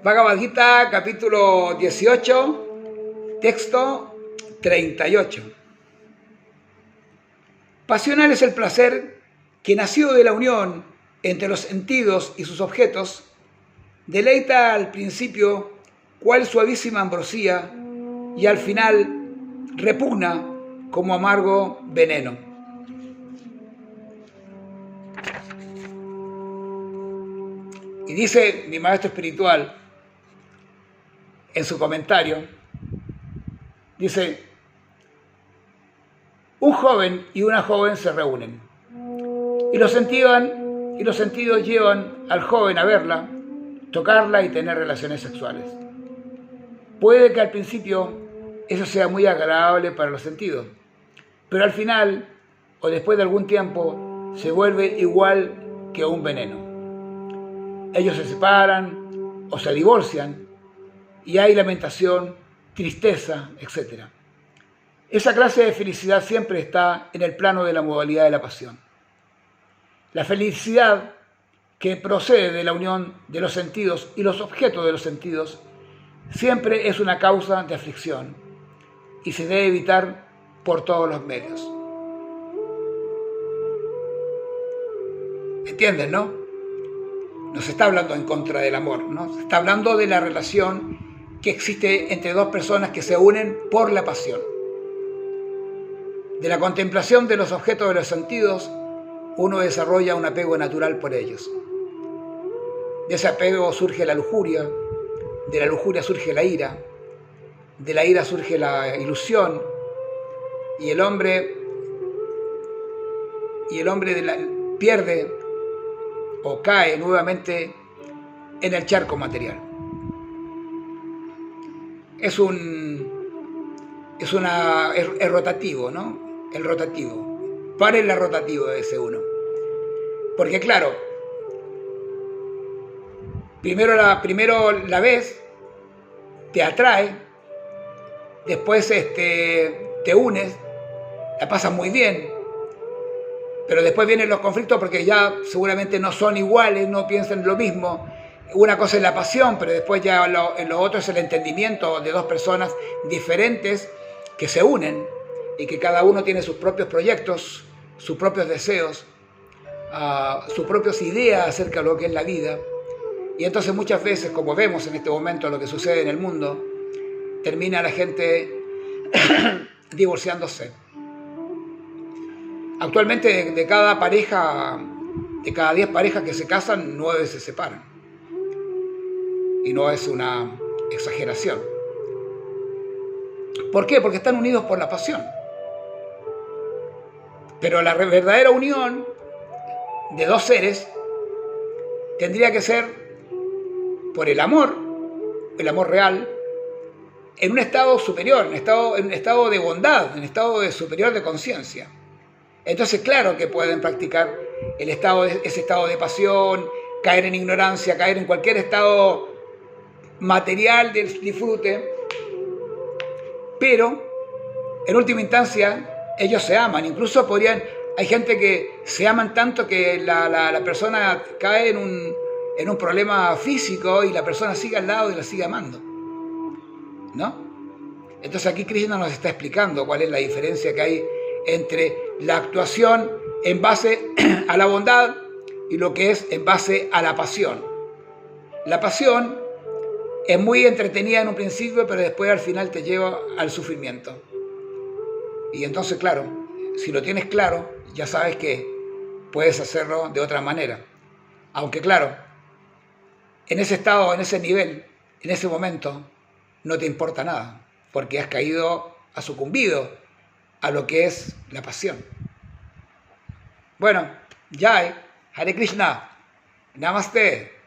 Bhagavad Gita, capítulo 18, texto 38. Pasional es el placer que, nacido de la unión entre los sentidos y sus objetos, deleita al principio cual suavísima ambrosía y al final repugna como amargo veneno. Y dice mi maestro espiritual en su comentario, dice: un joven y una joven se reúnen y los sentidos llevan al joven a verla, tocarla y tener relaciones sexuales. Puede que al principio eso sea muy agradable para los sentidos, pero al final o después de algún tiempo se vuelve igual que un veneno. Ellos se separan o se divorcian y hay lamentación, tristeza, etc. Esa clase de felicidad siempre está en el plano de la modalidad de la pasión. La felicidad que procede de la unión de los sentidos y los objetos de los sentidos siempre es una causa de aflicción y se debe evitar por todos los medios. ¿Entienden, no? No se está hablando en contra del amor, ¿no? Se está hablando de la relación que existe entre dos personas que se unen por la pasión. De la contemplación de los objetos de los sentidos, uno desarrolla un apego natural por ellos. De ese apego surge la lujuria, de la lujuria surge la ira, de la ira surge la ilusión, y el hombre pierde o cae nuevamente en el charco material. Es rotativo, ¿no? El rotativo. Pare la rotativo de ese uno. Porque claro, primero la ves, te atrae, después te unes, la pasas muy bien, pero después vienen los conflictos porque ya seguramente no son iguales, no piensan lo mismo. Una cosa es la pasión, pero después ya lo otro es el entendimiento de dos personas diferentes que se unen y que cada uno tiene sus propios proyectos, sus propios deseos, sus propias ideas acerca de lo que es la vida. Y entonces muchas veces, como vemos en este momento lo que sucede en el mundo, termina la gente divorciándose. Actualmente de cada 10 parejas que se casan, 9 se separan. Y no es una exageración. ¿Por qué? Porque están unidos por la pasión. Pero la verdadera unión de dos seres tendría que ser por el amor real, en un estado superior, en un estado de bondad, en un estado superior de conciencia. Entonces, claro que pueden practicar ese estado de pasión, caer en ignorancia, caer en cualquier estado material del disfrute, pero en última instancia ellos se aman. Incluso hay gente que se aman tanto que la persona cae en un problema físico y la persona sigue al lado y la sigue amando, ¿no? Entonces aquí Krishna nos está explicando cuál es la diferencia que hay entre la actuación en base a la bondad y lo que es en base a la pasión. La pasión es muy entretenida en un principio, pero después al final te lleva al sufrimiento. Y entonces, claro, si lo tienes claro, ya sabes que puedes hacerlo de otra manera. Aunque, claro, en ese estado, en ese nivel, en ese momento, no te importa nada, porque has sucumbido a lo que es la pasión. Bueno, Jai, Hare Krishna, Namaste.